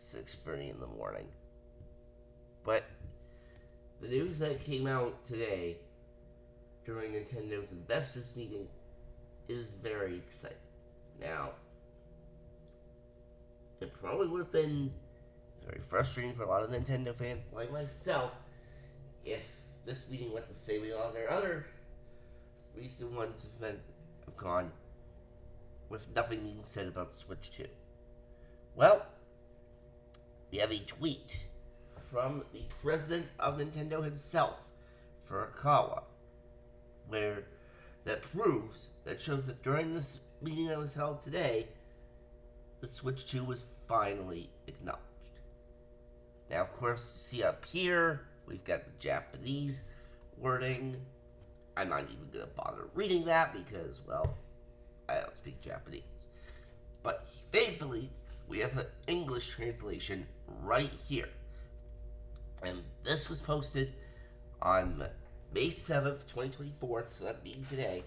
6:30 in the morning. But the news that came out today during Nintendo's investors meeting is very exciting. Now, it probably would have been very frustrating for a lot of Nintendo fans like myself if this meeting went the same way all their other recent ones have gone, with nothing being said about Switch 2. Well, we have a tweet from the president of Nintendo himself, Furukawa, where that shows that during this meeting that was held today, the Switch 2 was finally acknowledged. Now, of course, you see up here, we've got the Japanese wording. I'm not even going to bother reading that because, well, I don't speak Japanese. But thankfully, we have the English translation right here. And this was posted on May 7th, 2024, so that being today,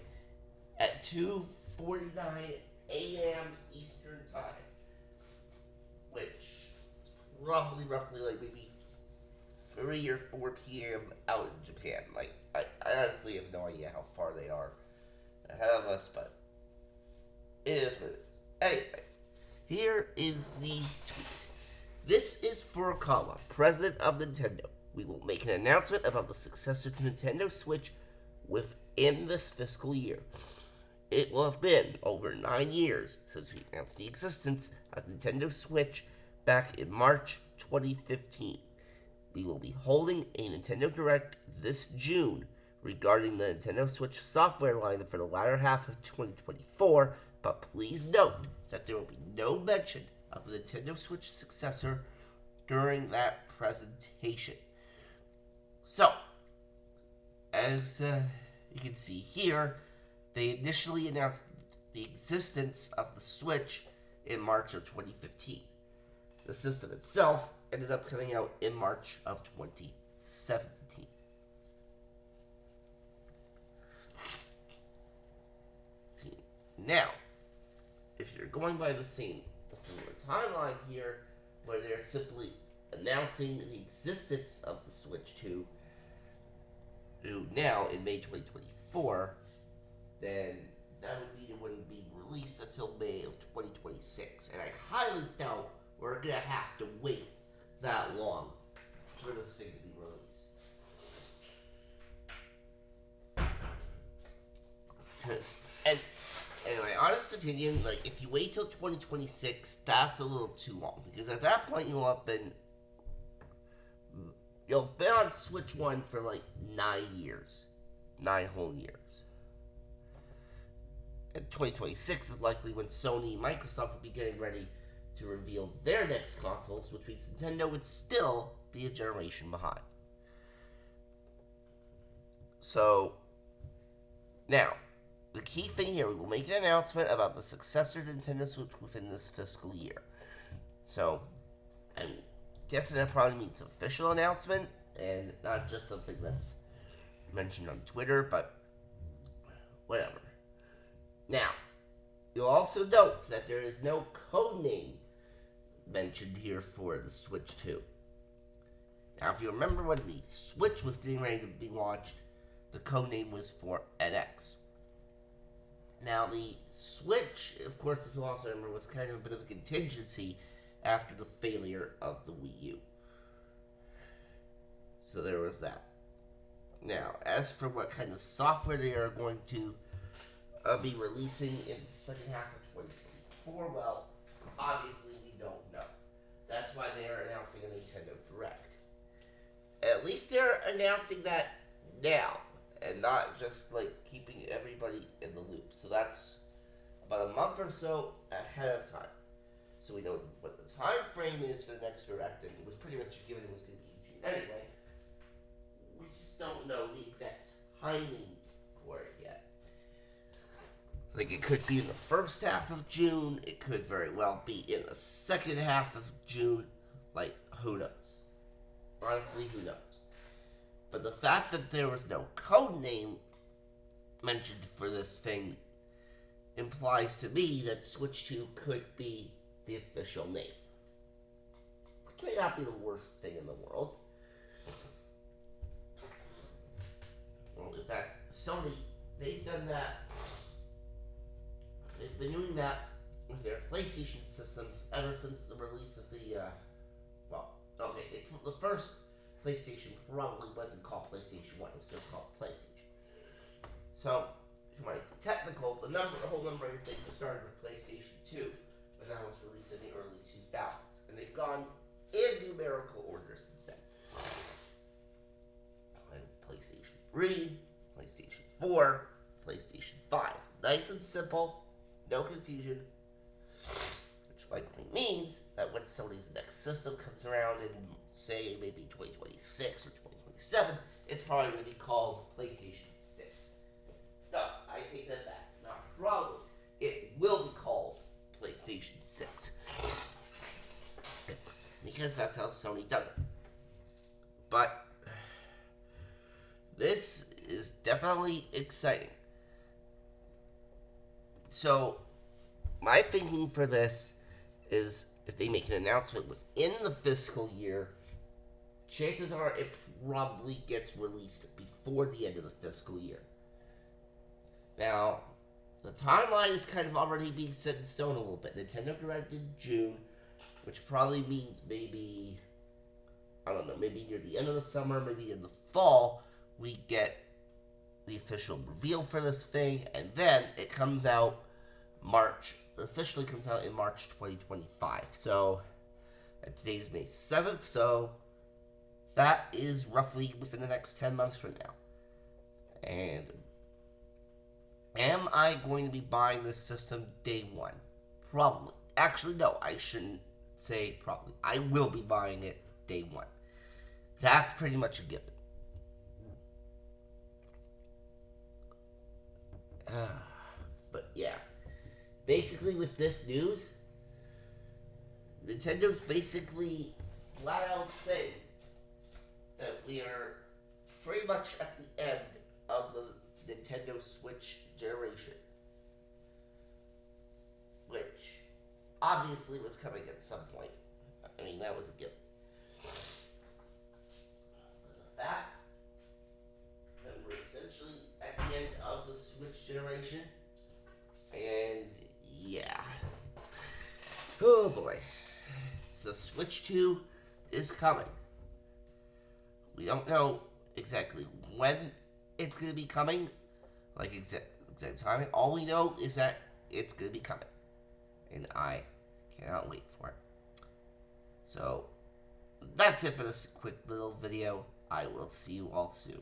at 2:49 a.m. Eastern Time. Which is roughly like maybe 3 or 4 p.m. out in Japan. Like, I honestly have no idea how far they are ahead of us, but it is what it is. Anyway, here is the tweet. This is Furukawa, president of Nintendo. We will make an announcement about the successor to Nintendo Switch within this fiscal year. It will have been over 9 years since we announced the existence of Nintendo Switch back in March 2015. We will be holding a Nintendo Direct this June regarding the Nintendo Switch software lineup for the latter half of 2024, but please note that there will be no mention of the Nintendo Switch successor during that presentation. So, as you can see here, they initially announced the existence of the Switch in March of 2015. The system itself ended up coming out in March of 2017. Now, if you're going by a similar timeline here, where they're simply announcing the existence of the Switch 2 now in May 2024, then that would mean it wouldn't be released until May of 2026. And I highly doubt we're going to have to wait that long for this thing to be released. And anyway, honest opinion, like, if you wait till 2026, that's a little too long. Because at that point, you'll been on Switch 1 for like 9 years. 9 whole years. And 2026 is likely when Sony and Microsoft will be getting ready to reveal their next consoles, which means Nintendo would still be a generation behind. So, now, the key thing here, we will make an announcement about the successor to Nintendo Switch within this fiscal year. So, I'm guessing that probably means official announcement, and not just something that's mentioned on Twitter, but whatever. Now, you'll also note that there is no codename mentioned here for the Switch 2. Now, if you remember when the Switch was getting ready to be launched, the codename was for NX. Now, the Switch, of course, if you also remember, was kind of a bit of a contingency after the failure of the Wii U. So there was that. Now, as for what kind of software they are going to be releasing in the second half of 2024, well, obviously we don't know. That's why they are announcing a Nintendo Direct. At least they're announcing that now, and not just like keeping everybody in the loop. So that's about a month or so ahead of time. So we know what the time frame is for the next Direct, and it was pretty much given it was going to be in June anyway. We just don't know the exact timing for it yet. Like, it could be in the first half of June, it could very well be in the second half of June. Like, who knows? Honestly, who knows? But the fact that there was no code name mentioned for this thing implies to me that Switch 2 could be the official name. may not be the worst thing in the world. Well, in fact, Sony, they've done that. They've been doing that with their PlayStation systems ever since the release of the, the first PlayStation probably wasn't called PlayStation 1, it was just called PlayStation. So, if you want to be technical, the whole number of things started with PlayStation 2, when that was released in the early 2000s. And they've gone in numerical order since then. PlayStation 3, PlayStation 4, PlayStation 5. Nice and simple, no confusion. Which likely means that when Sony's next system comes around in, say, maybe 2026 or 2027, it's probably going to be called PlayStation 6. No, I take that back. Not probably. It will be called PlayStation 6. Because that's how Sony does it. But this is definitely exciting. So, my thinking for this is if they make an announcement within the fiscal year, chances are it probably gets released before the end of the fiscal year. Now, the timeline is kind of already being set in stone a little bit. Nintendo Direct in June, which probably means maybe, I don't know, maybe near the end of the summer, maybe in the fall, we get the official reveal for this thing, and then it comes out officially comes out in March 2025. So, today's May 7th, so that is roughly within the next 10 months from now. And am I going to be buying this system day one? Probably. Actually, no, I shouldn't say probably. I will be buying it day one. That's pretty much a given. But yeah. Basically, with this news, Nintendo's basically flat out saying that we are pretty much at the end of the Nintendo Switch generation. Which obviously was coming at some point. I mean, that was a given. That, then we're essentially at the end of the Switch generation. And yeah. Oh boy. So Switch 2 is coming. We don't know exactly when it's going to be coming. Like exact timing. All we know is that it's going to be coming. And I cannot wait for it. So, that's it for this quick little video. I will see you all soon.